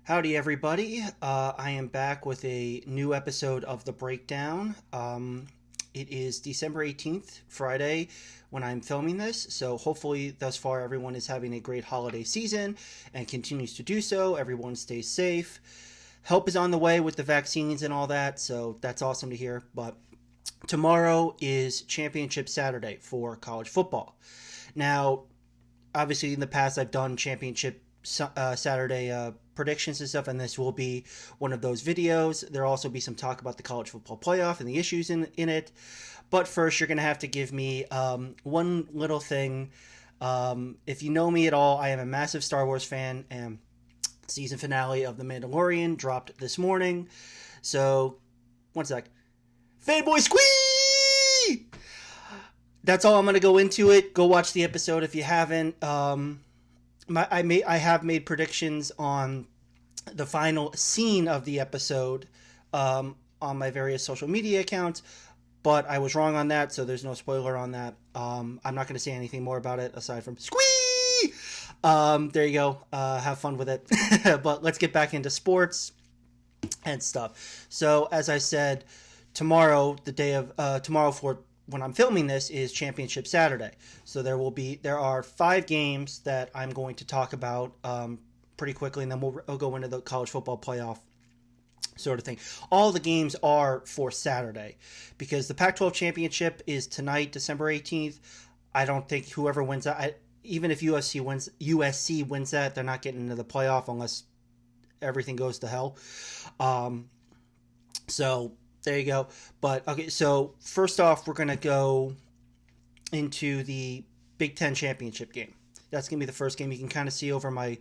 Howdy, everybody. I am back with a new episode of The Breakdown. It is December 18th, Friday, when I'm filming this. So, hopefully, thus far, everyone is having a great holiday season and continues to do so. Everyone stays safe. Help is on the way with the vaccines and all that. So, that's awesome to hear. But tomorrow is Championship Saturday for college football. Now, obviously, in the past, I've done Championship Saturday predictions and stuff, and this will be one of those videos. There'll also be some talk about the college football playoff and the issues in it. But first, you're going to have to give me one little thing. If you know me at all, I am a massive Star Wars fan, and season finale of The Mandalorian dropped this morning. So, one sec. Fanboy squee! That's all I'm going to go into it. Go watch the episode if you haven't. I have made predictions on the final scene of the episode on my various social media accounts, but I was wrong on that, so there's no spoiler on that. I'm not going to say anything more about it aside from squee. There you go. Have fun with it. But let's get back into sports and stuff. So as I said, tomorrow, tomorrow for when I'm filming this is Championship Saturday. So there are 5 games that I'm going to talk about pretty quickly, and then we'll go into the college football playoff sort of thing. All the games are for Saturday because the Pac-12 championship is tonight, December 18th. I don't think whoever wins that, even if USC wins that, they're not getting into the playoff unless everything goes to hell. So there you go. But okay, so first off, we're going to go into the Big Ten championship game. That's going to be the first game. You can kind of see over my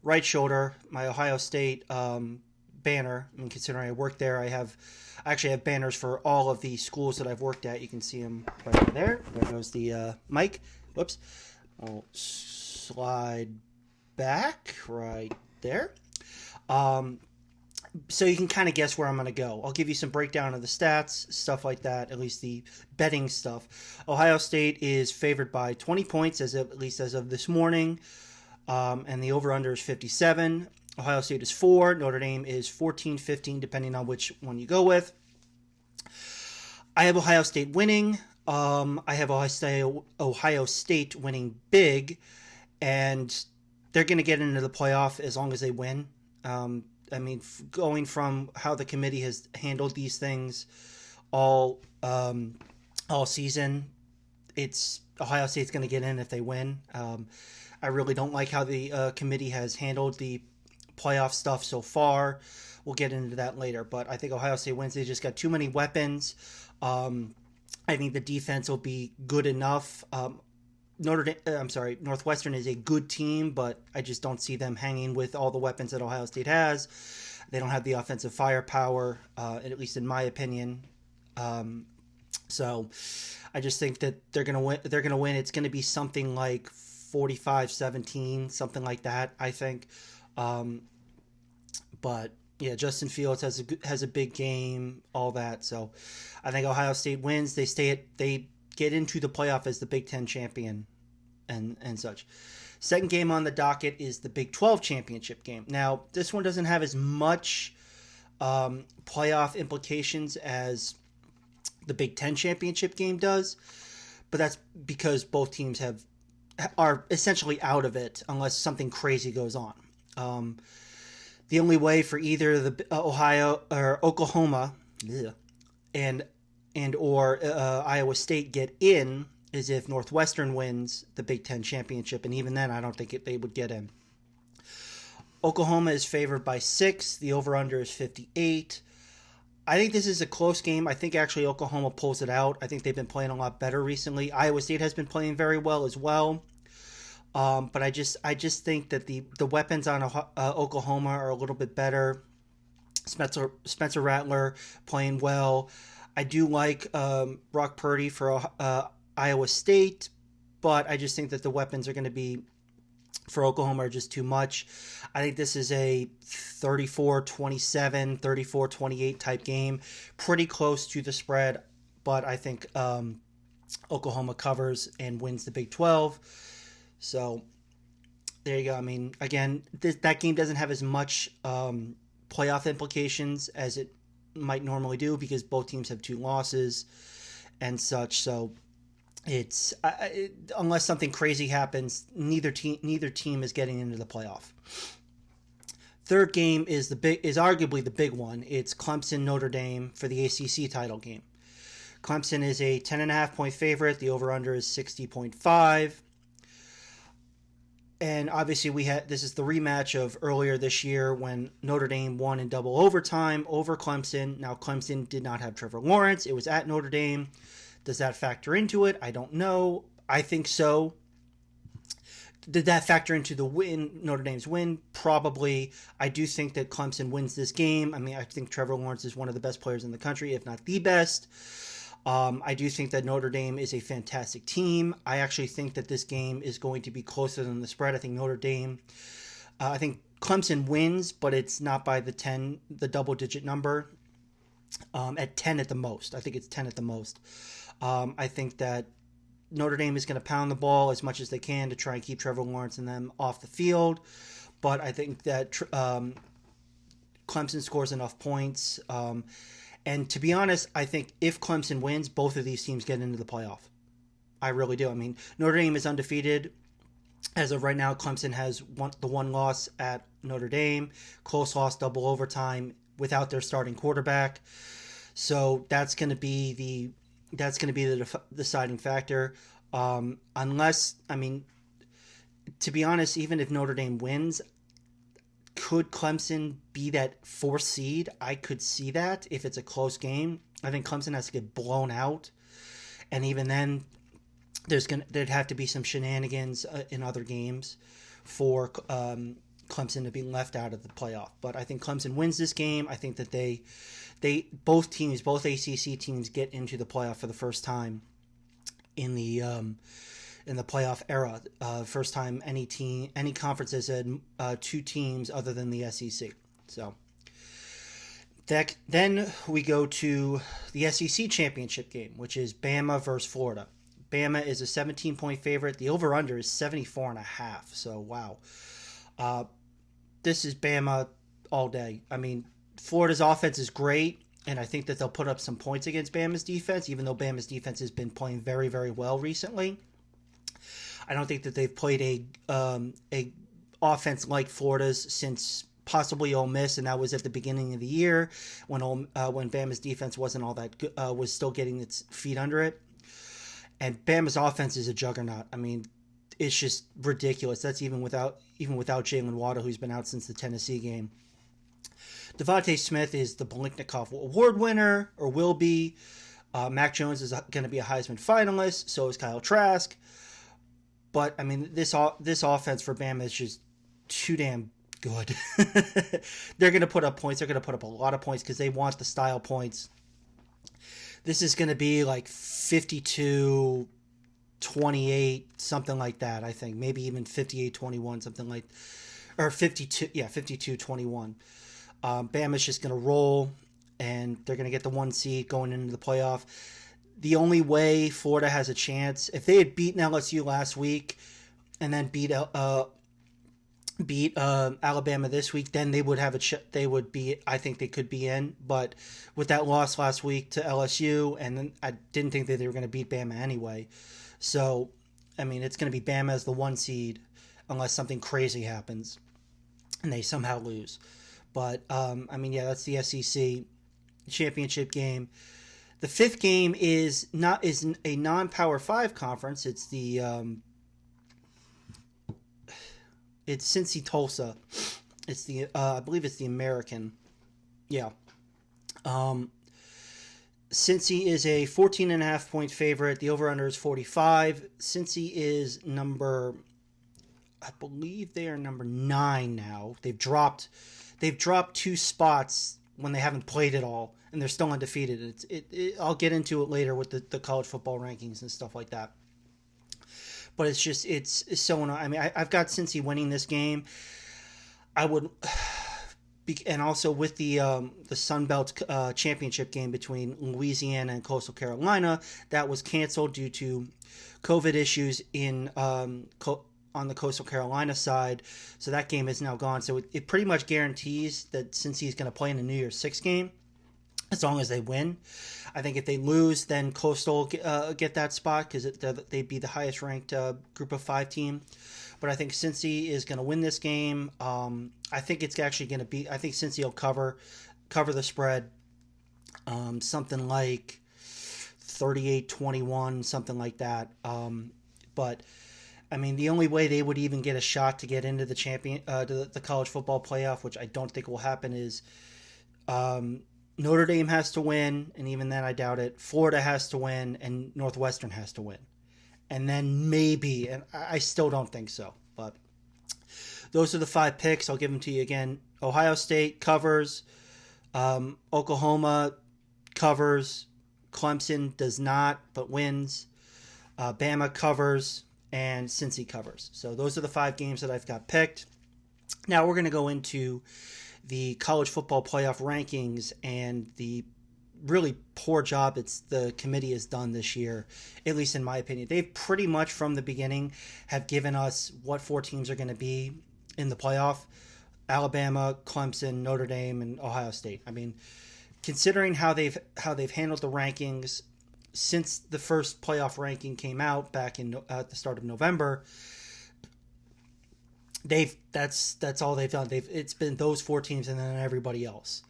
right shoulder my Ohio State banner. I mean, considering I work there, I actually have banners for all of the schools that I've worked at. You can see them right over there. There goes the mic. Whoops. I'll slide back right there. So you can kind of guess where I'm going to go. I'll give you some breakdown of the stats, stuff like that, at least the betting stuff. Ohio State is favored by 20 points, at least as of this morning, and the over-under is 57. Ohio State is 4. Notre Dame is 14, 15, depending on which one you go with. I have Ohio State winning. I have Ohio State winning big, and they're going to get into the playoff as long as they win. I mean, going from how the committee has handled these things all season, it's Ohio State's going to get in if they win. I really don't like how the committee has handled the playoff stuff so far. We'll get into that later, but I think Ohio State wins. They just got too many weapons. I think the defense will be good enough. Northwestern is a good team, but I just don't see them hanging with all the weapons that Ohio State has. They don't have the offensive firepower, at least in my opinion. So I just think that they're going to win. They're going to win. It's going to be something like 45-17, something like that, I think. But yeah, Justin Fields has a big game, all that. So I think Ohio State wins. They get into the playoff as the Big Ten champion and such. Second game on the docket is the Big 12 championship game. Now, this one doesn't have as much playoff implications as the Big 10 championship game does, but that's because both teams are essentially out of it unless something crazy goes on. The only way for either the Ohio or Oklahoma and or Iowa State get in is if Northwestern wins the Big Ten championship, and even then, I don't think they would get in. Oklahoma is favored by 6. The over-under is 58. I think this is a close game. I think actually Oklahoma pulls it out. I think they've been playing a lot better recently. Iowa State has been playing very well as well. But I just think that the weapons on Oklahoma are a little bit better. Spencer Rattler playing well. I do like Brock Purdy for Iowa State, but I just think that the weapons are going to be for Oklahoma are just too much. I think this is a 34-27, 34-28 type game, pretty close to the spread, but I think Oklahoma covers and wins the Big 12. So There you go. I mean, again, that game doesn't have as much playoff implications as it might normally do because both teams have 2 losses and such. So it's unless something crazy happens, neither team is getting into the playoff. Third game is arguably the big one. It's Clemson Notre Dame for the ACC title game. Clemson is a 10.5 point favorite. The over under is 60.5. And obviously this is the rematch of earlier this year when Notre Dame won in double overtime over Clemson. Now Clemson did not have Trevor Lawrence. It was at Notre Dame. Does that factor into it? I don't know. I think so. Did that factor into the win, Notre Dame's win? Probably. I do think that Clemson wins this game. I mean, I think Trevor Lawrence is one of the best players in the country, if not the best. I do think that Notre Dame is a fantastic team. I actually think that this game is going to be closer than the spread. I think Notre Dame, I think Clemson wins, but it's not by the double-digit number. At 10 at the most. I think it's 10 at the most. I think that Notre Dame is going to pound the ball as much as they can to try and keep Trevor Lawrence and them off the field. But I think that Clemson scores enough points. And to be honest, I think if Clemson wins, both of these teams get into the playoff. I really do. I mean, Notre Dame is undefeated. As of right now, Clemson has the one loss at Notre Dame. Close loss, double overtime without their starting quarterback. So that's going to be the deciding factor. Unless, I mean, to be honest, even if Notre Dame wins, could Clemson be that 4th seed? I could see that if it's a close game. I think Clemson has to get blown out, and even then, there'd have to be some shenanigans in other games for Clemson to be left out of the playoff. But I think Clemson wins this game. I think that both ACC teams get into the playoff for the first time in the playoff era. First time any conference has had 2 teams other than the SEC. So then we go to the SEC championship game, which is Bama versus Florida. Bama is a 17-point favorite. The over-under is 74.5. So, wow. This is Bama all day. I mean, Florida's offense is great, and I think that they'll put up some points against Bama's defense, even though Bama's defense has been playing very, very well recently. I don't think that they've played a offense like Florida's since possibly Ole Miss, and that was at the beginning of the year when Bama's defense wasn't all that good, was still getting its feet under it. And Bama's offense is a juggernaut. I mean, it's just ridiculous. That's even without Jalen Waddle, who's been out since the Tennessee game. Devontae Smith is the Biletnikoff Award winner, or will be. Mac Jones is going to be a Heisman finalist. So is Kyle Trask. But I mean, this offense for Bama is just too damn good. They're going to put up points. They're going to put up a lot of points because they want the style points. This is going to be like 52-28, something like that, I think. Maybe even 58-21, something like, or 52-21. Bama's just going to roll, and they're going to get the 1 seed going into the playoff. The only way Florida has a chance, if they had beaten LSU last week and then beat Alabama this week, then they would have they would be. I think they could be in. But with that loss last week to LSU, and then I didn't think that they were going to beat Bama anyway. So, I mean, it's going to be Bama as the 1 seed unless something crazy happens and they somehow lose. But I mean, yeah, that's the SEC championship game. The 5th game is a non-Power 5 conference. It's it's Cincy Tulsa. It's the I believe it's the American. Yeah. Cincy is a 14.5 point favorite. The over-under is 45. Cincy is I believe they are number 9 now. They've dropped 2 spots when they haven't played at all, and they're still undefeated. I'll get into it later with the college football rankings and stuff like that. But it's so annoying. I mean, I've got Cincy winning this game. I would, and also with the Sun Belt championship game between Louisiana and Coastal Carolina, that was canceled due to COVID issues in on the Coastal Carolina side, so that game is now gone. So it pretty much guarantees that Cincy is going to play in the New Year's Six game, as long as they win. I think if they lose, then Coastal get that spot because they'd be the highest ranked Group of 5 team. But I think Cincy is going to win this game. I think it's actually going to be. I think Cincy will cover the spread, something like 38-21, something like that. But I mean, the only way they would even get a shot to get into the college football playoff, which I don't think will happen, is Notre Dame has to win, and even then I doubt it. Florida has to win, and Northwestern has to win. And then maybe, and I still don't think so, but those are the 5 picks. I'll give them to you again. Ohio State covers. Oklahoma covers. Clemson does not, but wins. Bama covers, and Cincy covers. So those are the 5 games that I've got picked. Now we're going to go into the college football playoff rankings and the really poor job the committee has done this year, at least in my opinion. They've pretty much from the beginning have given us what 4 teams are going to be in the playoff: Alabama, Clemson, Notre Dame, and Ohio State. I mean, considering how they've handled the rankings since the first playoff ranking came out back at the start of November, that's all they've done. It's been those 4 teams and then everybody else.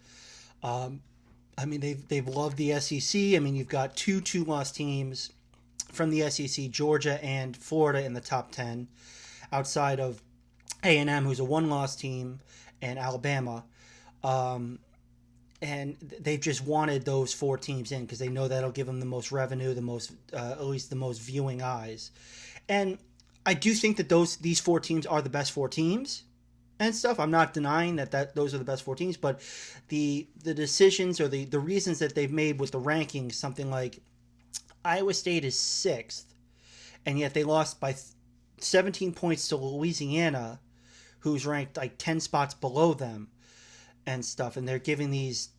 I mean, they've loved the SEC. I mean, you've got 2 2-loss teams from the SEC, Georgia and Florida, in the top 10, outside of A&M, who's a 1-loss team, and Alabama. And they've just wanted those 4 teams in because they know that'll give them the most revenue, at least the most viewing eyes. And I do think that these 4 teams are the best 4 teams and stuff. I'm not denying that those are the best 4 teams, but the decisions or the reasons that they've made with the rankings, something like Iowa State is 6th, and yet they lost by 17 points to Louisiana, who's ranked like 10 spots below them and stuff, and they're giving these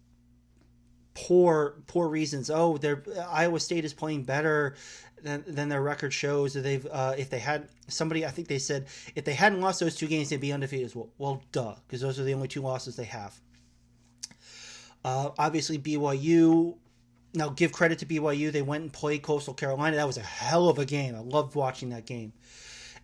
poor reasons. Oh, Iowa State is playing better than their record shows. They've if they had somebody, I think they said if they hadn't lost those 2 games, they'd be undefeated as well. Well, duh, because those are the only 2 losses they have. Obviously, BYU. Now, give credit to BYU. They went and played Coastal Carolina. That was a hell of a game. I loved watching that game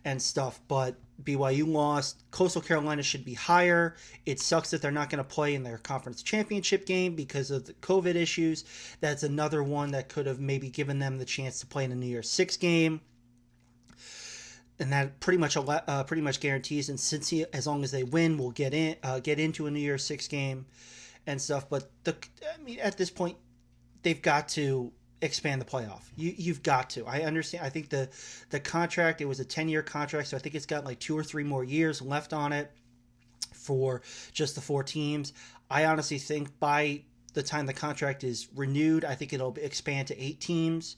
and stuff, but BYU lost. Coastal Carolina should be higher. It sucks that they're not going to play in their conference championship game because of the COVID issues. That's another one that could have maybe given them the chance to play in a New Year's Six game. And that pretty much guarantees, and Cincy, as long as they win, will get into a New Year's Six game and stuff. But at this point, they've got to expand the playoff. You've got to. I understand. I think the contract, it was a 10-year contract, so I think it's got like 2 or 3 more years left on it for just the 4 teams. I honestly think by the time the contract is renewed, I think it'll expand to 8 teams.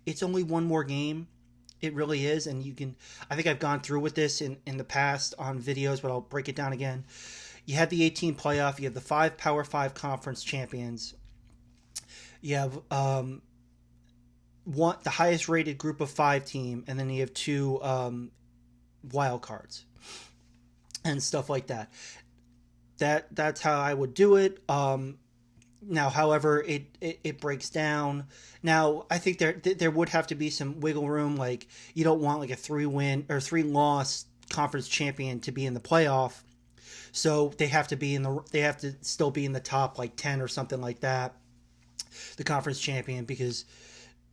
It's only 1 more game. It really is, and I think I've gone through with this in the past on videos, but I'll break it down again. You have the 18 playoff. You have the 5 Power 5 conference champions. You have the highest rated Group of 5 team, and then you have 2 wild cards and stuff like that. That's how I would do it. Now, however, it breaks down. Now, I think there would have to be some wiggle room. Like, you don't want like a 3-win or 3-loss conference champion to be in the playoff, so they have to still be in the top like 10 or something like that. The conference champion, because,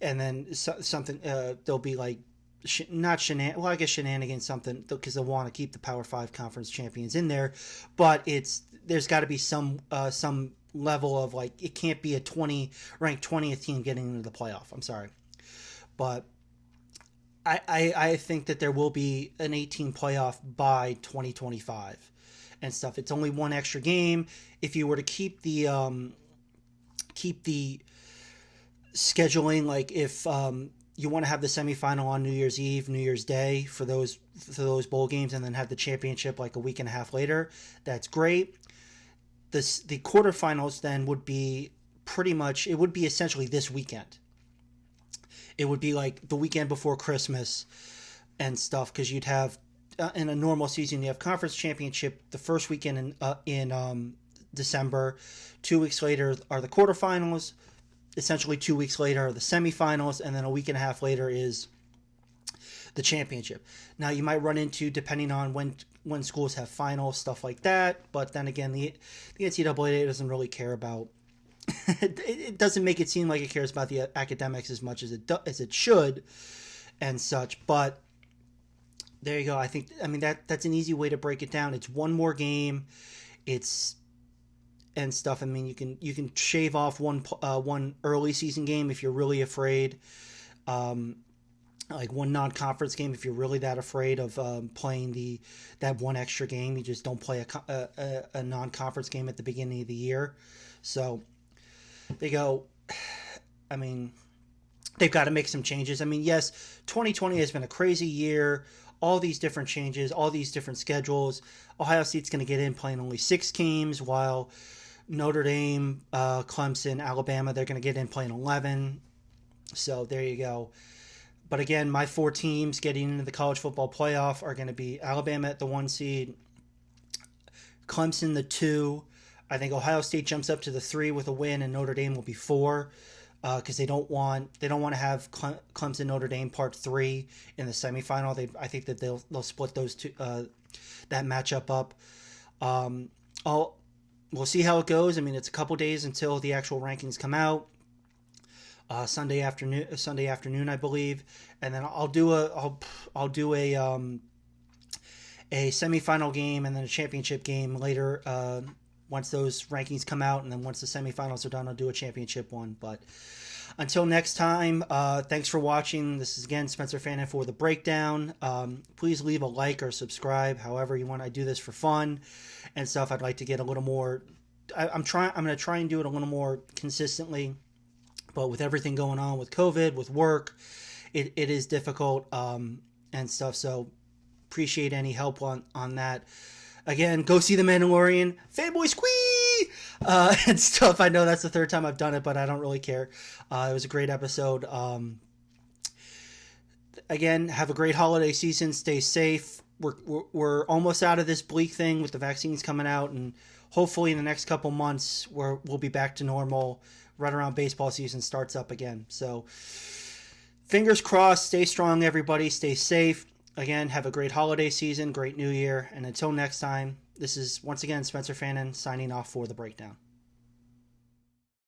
and then something they'll be like I guess shenanigans, something, because they'll want to keep the Power 5 conference champions in there, but there's got to be some level of like, it can't be a ranked 20th team getting into the playoff. I'm sorry, but I think that there will be an 18 playoff by 2025 and stuff. It's only 1 extra game. If you were to keep the scheduling, like if you want to have the semifinal on New Year's Eve, New Year's Day for those bowl games, and then have the championship like a week and a half later, that's great. The quarterfinals then would be essentially this weekend. It would be like the weekend before Christmas and stuff, because you'd have in a normal season, you have conference championship the first weekend in December. 2 weeks later are the quarterfinals. Essentially 2 weeks later are the semifinals, and then a week and a half later is the championship. Now you might run into, depending on when schools have finals, stuff like that. But then again, the NCAA doesn't really care about. It doesn't make it seem like it cares about the academics as much as it should, and such. But there you go. I mean that's an easy way to break it down. It's one more game. It's and stuff. I mean, you can shave off one early season game if you're really afraid. Like one non-conference game if you're really that afraid of playing that one extra game. You just don't play a non-conference game at the beginning of the year. So they go. I mean, they've got to make some changes. I mean, yes, 2020 has been a crazy year. All these different changes, all these different schedules. Ohio State's going to get in playing only 6 games, while Notre Dame, Clemson, Alabama, they're going to get in playing 11. So there you go. But again, my 4 teams getting into the college football playoff are going to be Alabama at the 1 seed, Clemson the 2. I think Ohio State jumps up to the 3 with a win, and Notre Dame will be 4 because they don't want to have Clemson Notre Dame part 3 in the semifinal. I think that they'll split those two that matchup up. We'll see how it goes. I mean, it's a couple days until the actual rankings come out. Sunday afternoon, I believe, and then I'll do a semifinal game and then a championship game later. Once those rankings come out, and then once the semifinals are done, I'll do a championship one. But until next time, thanks for watching. This is again Spencer Fannin for the breakdown. Please leave a like or subscribe, however you want. I do this for fun and stuff. I'd like to get a little more. I'm going to try and do it a little more consistently. But with everything going on with COVID, with work, it is difficult and stuff. So appreciate any help on that. Again, go see The Mandalorian. Fanboy squee! And stuff. I know that's the 3rd time I've done it, but I don't really care. It was a great episode. Again, have a great holiday season. Stay safe. We're almost out of this bleak thing with the vaccines coming out, and hopefully in the next couple months we'll be back to normal right around baseball season starts up again. So fingers crossed. Stay strong, everybody. Stay safe. Again, have a great holiday season, great new year. And until next time, this is once again Spencer Fannin signing off for The Breakdown.